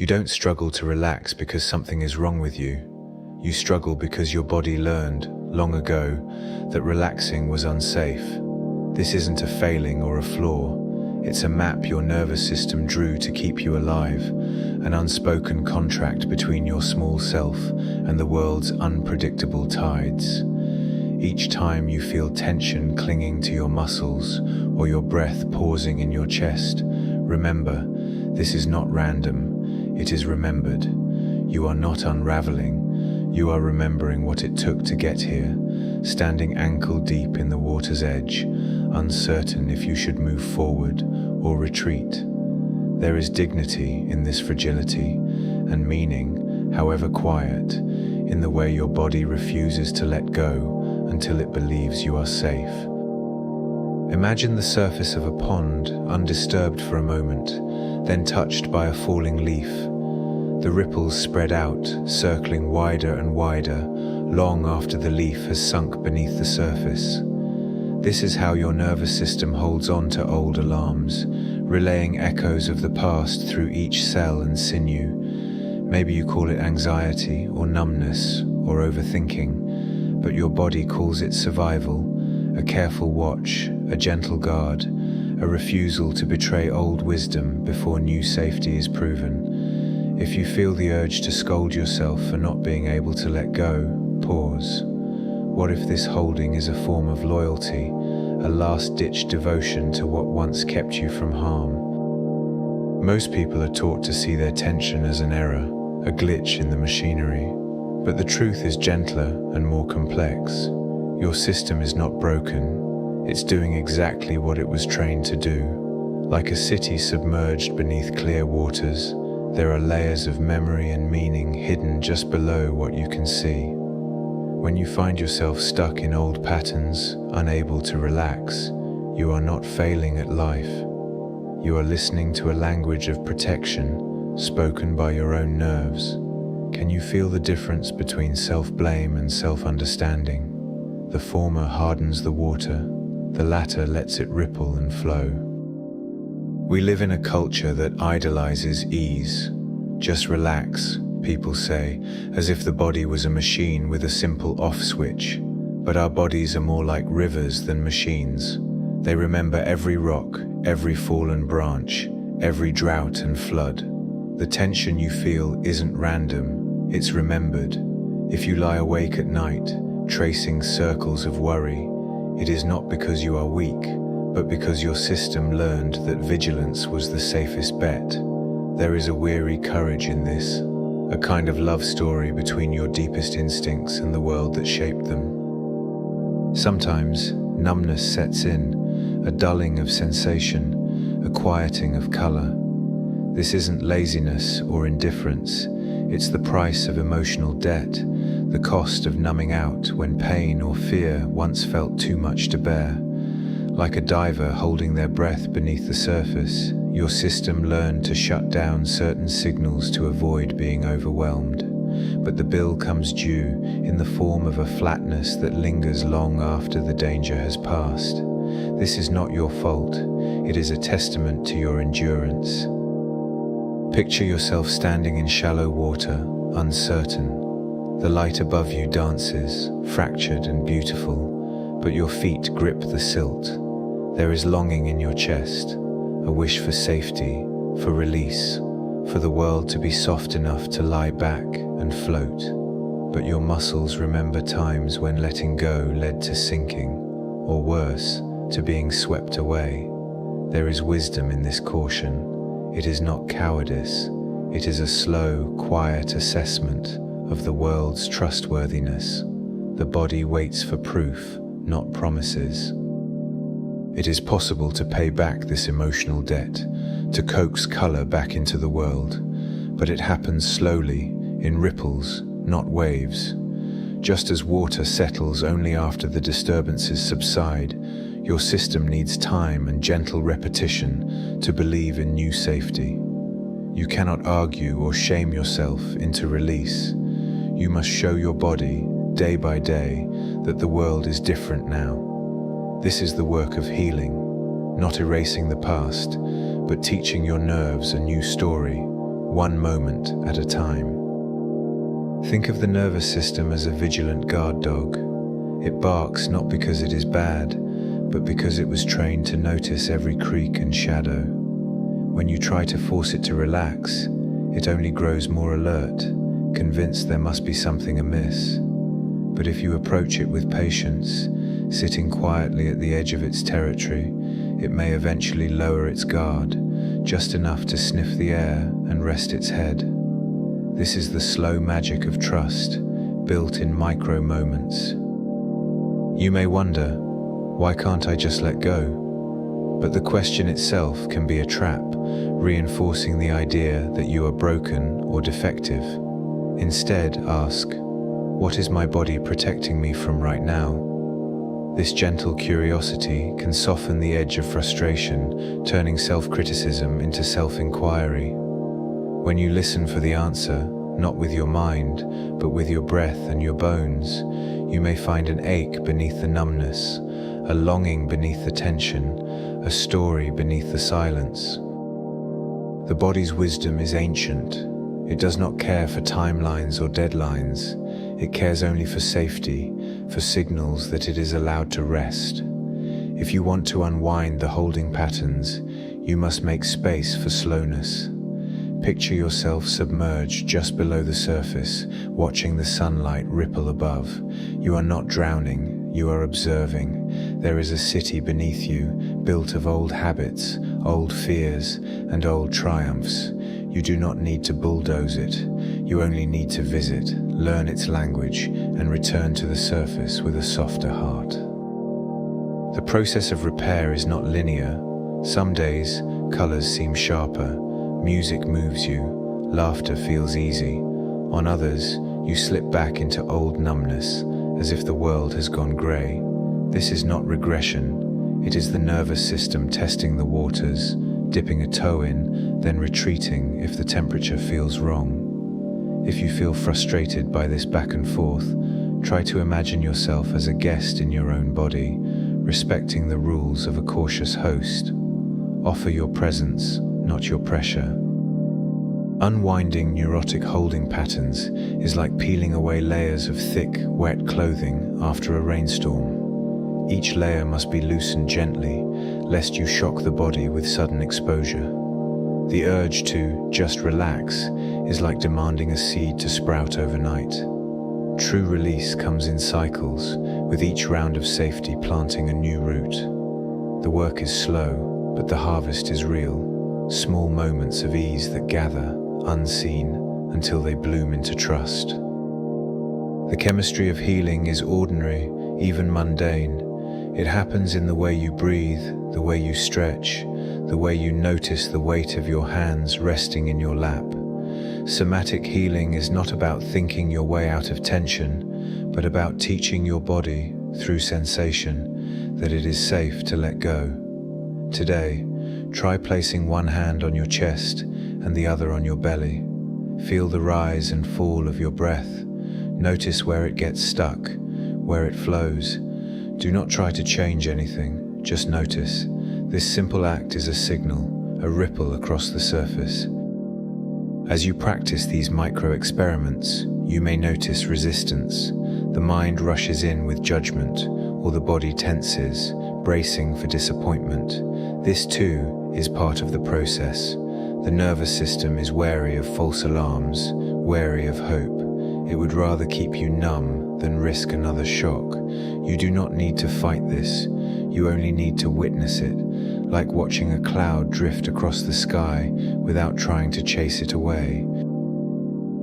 You don't struggle to relax because something is wrong with you. You struggle because your body learned, long ago, that relaxing was unsafe. This isn't a failing or a flaw. It's a map your nervous system drew to keep you alive, an unspoken contract between your small self and the world's unpredictable tides. Each time you feel tension clinging to your muscles or your breath pausing in your chest, remember, this is not random, it is remembered. You are not unraveling, you are remembering what it took to get here, standing ankle deep in the water's edge, uncertain if you should move forward or retreat. There is dignity in this fragility, and meaning, however quiet, in the way your body refuses to let go until it believes you are safe. Imagine the surface of a pond, undisturbed for a moment, then touched by a falling leaf. The ripples spread out, circling wider and wider, long after the leaf has sunk beneath the surface. This is how your nervous system holds on to old alarms, relaying echoes of the past through each cell and sinew. Maybe you call it anxiety or numbness or overthinking, but your body calls it survival, a careful watch, a gentle guard, a refusal to betray old wisdom before new safety is proven. If you feel the urge to scold yourself for not being able to let go, pause. What if this holding is a form of loyalty, a last-ditch devotion to what once kept you from harm? Most people are taught to see their tension as an error, a glitch in the machinery. But the truth is gentler and more complex. Your system is not broken. It's doing exactly what it was trained to do. Like a city submerged beneath clear waters, there are layers of memory and meaning hidden just below what you can see. When you find yourself stuck in old patterns, unable to relax, you are not failing at life. You are listening to a language of protection, spoken by your own nerves. Can you feel the difference between self-blame and self-understanding? The former hardens the water, the latter lets it ripple and flow. We live in a culture that idolizes ease. Just relax, people say, as if the body was a machine with a simple off switch. But our bodies are more like rivers than machines. They remember every rock, every fallen branch, every drought and flood. The tension you feel isn't random, it's remembered. If you lie awake at night, tracing circles of worry, it is not because you are weak, but because your system learned that vigilance was the safest bet. There is a weary courage in this, a kind of love story between your deepest instincts and the world that shaped them. Sometimes, numbness sets in, a dulling of sensation, a quieting of color. This isn't laziness or indifference, it's the price of emotional debt, the cost of numbing out when pain or fear once felt too much to bear. Like a diver holding their breath beneath the surface, your system learned to shut down certain signals to avoid being overwhelmed. But the bill comes due in the form of a flatness that lingers long after the danger has passed. This is not your fault, it is a testament to your endurance. Picture yourself standing in shallow water, uncertain. The light above you dances, fractured and beautiful, but your feet grip the silt. There is longing in your chest, a wish for safety, for release, for the world to be soft enough to lie back and float. But your muscles remember times when letting go led to sinking, or worse, to being swept away. There is wisdom in this caution. It is not cowardice, it is a slow, quiet assessment of the world's trustworthiness. The body waits for proof, not promises. It is possible to pay back this emotional debt, to coax color back into the world, but it happens slowly, in ripples, not waves. Just as water settles only after the disturbances subside, your system needs time and gentle repetition to believe in new safety. You cannot argue or shame yourself into release. You must show your body, day by day, that the world is different now. This is the work of healing, not erasing the past, but teaching your nerves a new story, one moment at a time. Think of the nervous system as a vigilant guard dog. It barks not because it is bad, but because it was trained to notice every creak and shadow. When you try to force it to relax, it only grows more alert, convinced there must be something amiss. But if you approach it with patience, sitting quietly at the edge of its territory, it may eventually lower its guard, just enough to sniff the air and rest its head. This is the slow magic of trust, built in micro moments. You may wonder, why can't I just let go? But the question itself can be a trap, reinforcing the idea that you are broken or defective. Instead, ask, what is my body protecting me from right now? This gentle curiosity can soften the edge of frustration, turning self-criticism into self-inquiry. When you listen for the answer, not with your mind, but with your breath and your bones, you may find an ache beneath the numbness, a longing beneath the tension, a story beneath the silence. The body's wisdom is ancient. It does not care for timelines or deadlines. It cares only for safety, for signals that it is allowed to rest. If you want to unwind the holding patterns, you must make space for slowness. Picture yourself submerged just below the surface, watching the sunlight ripple above. You are not drowning, you are observing. There is a city beneath you, built of old habits, old fears, and old triumphs. You do not need to bulldoze it. You only need to visit, learn its language, and return to the surface with a softer heart. The process of repair is not linear. Some days, colors seem sharper, music moves you, laughter feels easy. On others, you slip back into old numbness, as if the world has gone grey. This is not regression. It is the nervous system testing the waters, dipping a toe in, then retreating if the temperature feels wrong. If you feel frustrated by this back and forth, try to imagine yourself as a guest in your own body, respecting the rules of a cautious host. Offer your presence, not your pressure. Unwinding neurotic holding patterns is like peeling away layers of thick, wet clothing after a rainstorm. Each layer must be loosened gently, lest you shock the body with sudden exposure. The urge to just relax is like demanding a seed to sprout overnight. True release comes in cycles, with each round of safety planting a new root. The work is slow, but the harvest is real. Small moments of ease that gather, unseen, until they bloom into trust. The chemistry of healing is ordinary, even mundane. It happens in the way you breathe, the way you stretch, the way you notice the weight of your hands resting in your lap. Somatic healing is not about thinking your way out of tension, but about teaching your body, through sensation, that it is safe to let go. Today, try placing one hand on your chest and the other on your belly. Feel the rise and fall of your breath. Notice where it gets stuck, where it flows. Do not try to change anything, just notice. This simple act is a signal, a ripple across the surface. As you practice these micro-experiments, you may notice resistance. The mind rushes in with judgment, or the body tenses, bracing for disappointment. This too is part of the process. The nervous system is wary of false alarms, wary of hope. It would rather keep you numb than risk another shock. You do not need to fight this. You only need to witness it, like watching a cloud drift across the sky without trying to chase it away.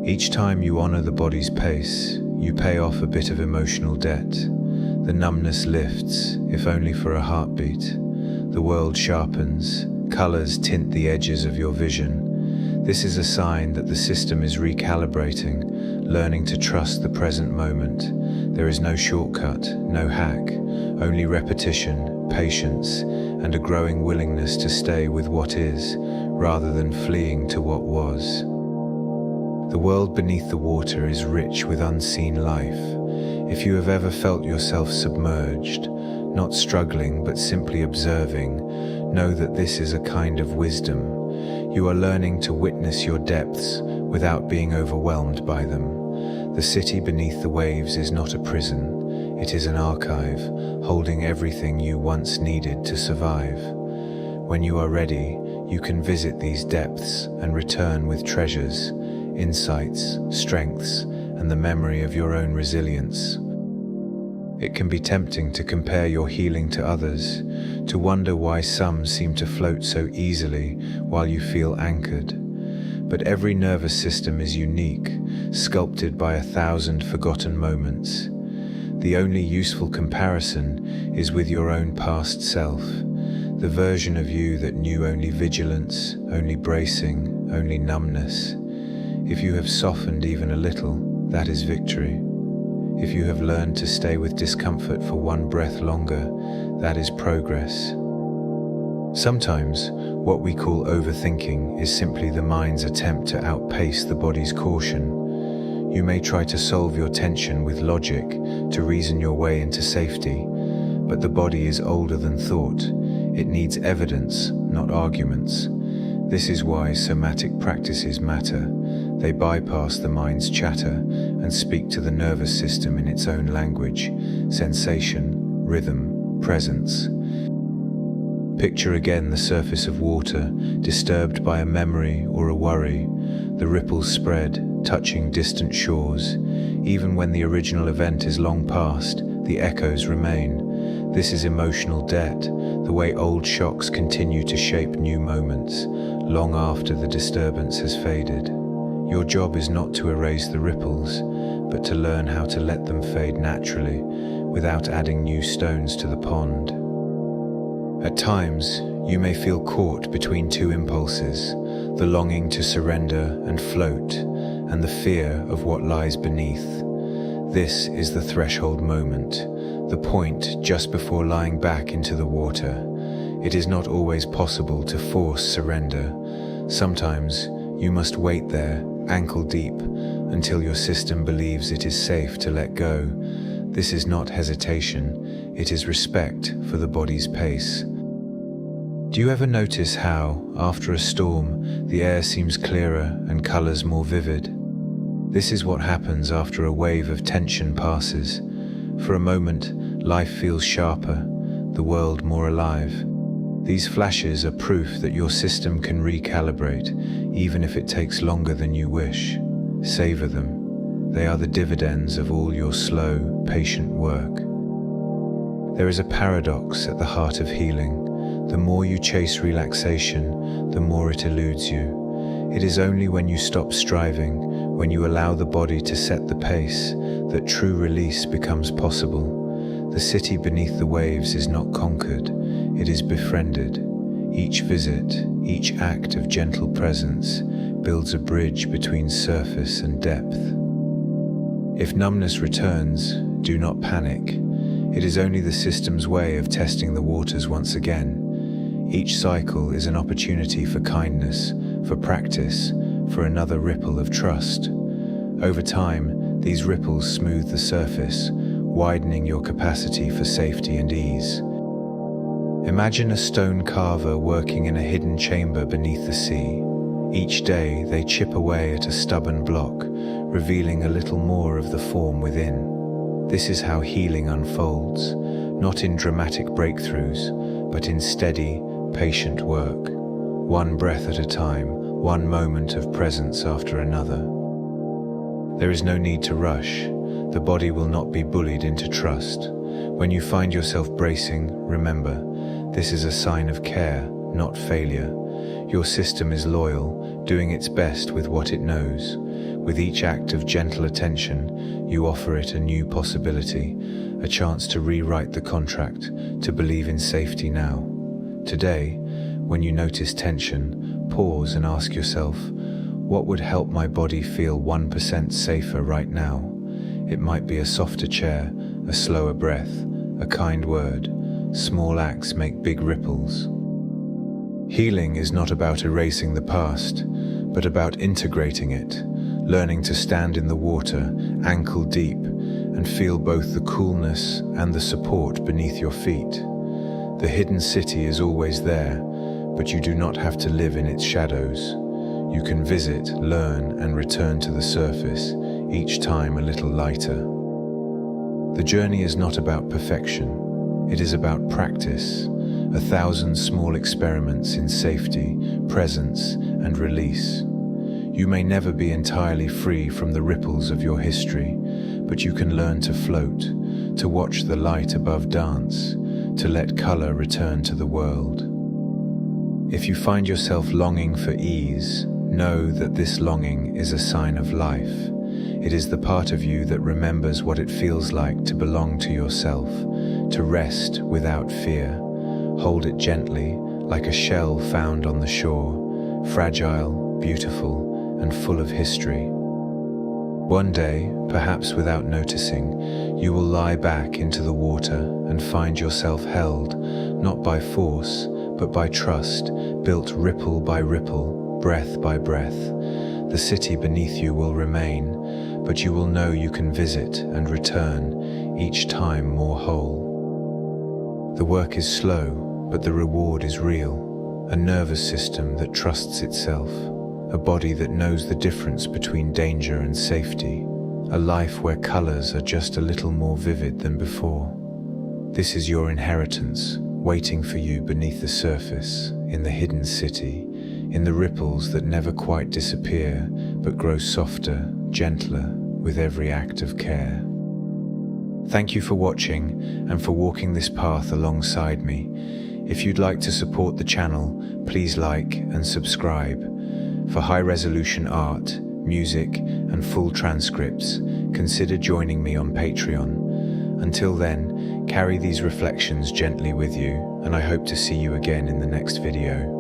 Each time you honor the body's pace, you pay off a bit of emotional debt. The numbness lifts, if only for a heartbeat. The world sharpens, colors tint the edges of your vision. This is a sign that the system is recalibrating, learning to trust the present moment. There is no shortcut, no hack, only repetition, patience, and a growing willingness to stay with what is, rather than fleeing to what was. The world beneath the water is rich with unseen life. If you have ever felt yourself submerged, not struggling but simply observing, know that this is a kind of wisdom, You are learning to witness your depths without being overwhelmed by them. The city beneath the waves is not a prison. It is an archive, holding everything you once needed to survive. When you are ready, you can visit these depths and return with treasures, insights, strengths, and the memory of your own resilience. It can be tempting to compare your healing to others, to wonder why some seem to float so easily while you feel anchored. But every nervous system is unique, sculpted by 1,000 forgotten moments. The only useful comparison is with your own past self, the version of you that knew only vigilance, only bracing, only numbness. If you have softened even a little, that is victory. If you have learned to stay with discomfort for one breath longer, that is progress. Sometimes, what we call overthinking is simply the mind's attempt to outpace the body's caution. You may try to solve your tension with logic, to reason your way into safety, but the body is older than thought. It needs evidence, not arguments. This is why somatic practices matter. They bypass the mind's chatter and speak to the nervous system in its own language: sensation, rhythm, presence. Picture again the surface of water, disturbed by a memory or a worry. The ripples spread, touching distant shores. Even when the original event is long past, the echoes remain. This is emotional debt, the way old shocks continue to shape new moments, long after the disturbance has faded. Your job is not to erase the ripples, but to learn how to let them fade naturally, without adding new stones to the pond. At times, you may feel caught between two impulses, the longing to surrender and float, and the fear of what lies beneath. This is the threshold moment, the point just before lying back into the water. It is not always possible to force surrender. Sometimes, you must wait there, ankle deep, until your system believes it is safe to let go. This is not hesitation, it is respect for the body's pace. Do you ever notice how, after a storm, the air seems clearer and colors more vivid? This is what happens after a wave of tension passes. For a moment, life feels sharper, the world more alive. These flashes are proof that your system can recalibrate, even if it takes longer than you wish. Savor them. They are the dividends of all your slow, patient work. There is a paradox at the heart of healing. The more you chase relaxation, the more it eludes you. It is only when you stop striving, when you allow the body to set the pace, that true release becomes possible. The city beneath the waves is not conquered, it is befriended. Each visit, each act of gentle presence builds a bridge between surface and depth. If numbness returns, do not panic. It is only the system's way of testing the waters once again. Each cycle is an opportunity for kindness, for practice, for another ripple of trust. Over time, these ripples smooth the surface, widening your capacity for safety and ease. Imagine a stone carver working in a hidden chamber beneath the sea. Each day, they chip away at a stubborn block, revealing a little more of the form within. This is how healing unfolds, not in dramatic breakthroughs, but in steady, patient work. One breath at a time, one moment of presence after another. There is no need to rush. The body will not be bullied into trust. When you find yourself bracing, remember, this is a sign of care, not failure. Your system is loyal, doing its best with what it knows. With each act of gentle attention, you offer it a new possibility, a chance to rewrite the contract, to believe in safety now. Today, when you notice tension, pause and ask yourself, what would help my body feel 1% safer right now? It might be a softer chair, a slower breath, a kind word. Small acts make big ripples. Healing is not about erasing the past, but about integrating it, learning to stand in the water, ankle deep, and feel both the coolness and the support beneath your feet. The hidden city is always there, but you do not have to live in its shadows. You can visit, learn, and return to the surface, each time a little lighter. The journey is not about perfection. It is about practice, 1,000 small experiments in safety, presence, and release. You may never be entirely free from the ripples of your history, but you can learn to float, to watch the light above dance, to let color return to the world. If you find yourself longing for ease, know that this longing is a sign of life. It is the part of you that remembers what it feels like to belong to yourself, to rest without fear. Hold it gently, like a shell found on the shore, fragile, beautiful, and full of history. One day, perhaps without noticing, you will lie back into the water and find yourself held, not by force, but by trust, built ripple by ripple, breath by breath. The city beneath you will remain, but you will know you can visit and return, each time more whole. The work is slow, but the reward is real. A nervous system that trusts itself, a body that knows the difference between danger and safety, a life where colors are just a little more vivid than before. This is your inheritance, waiting for you beneath the surface, in the hidden city, in the ripples that never quite disappear, but grow softer, gentler, with every act of care. Thank you for watching and for walking this path alongside me. If you'd like to support the channel, please like and subscribe. For high-resolution art, music, and full transcripts, consider joining me on Patreon. Until then, carry these reflections gently with you, and I hope to see you again in the next video.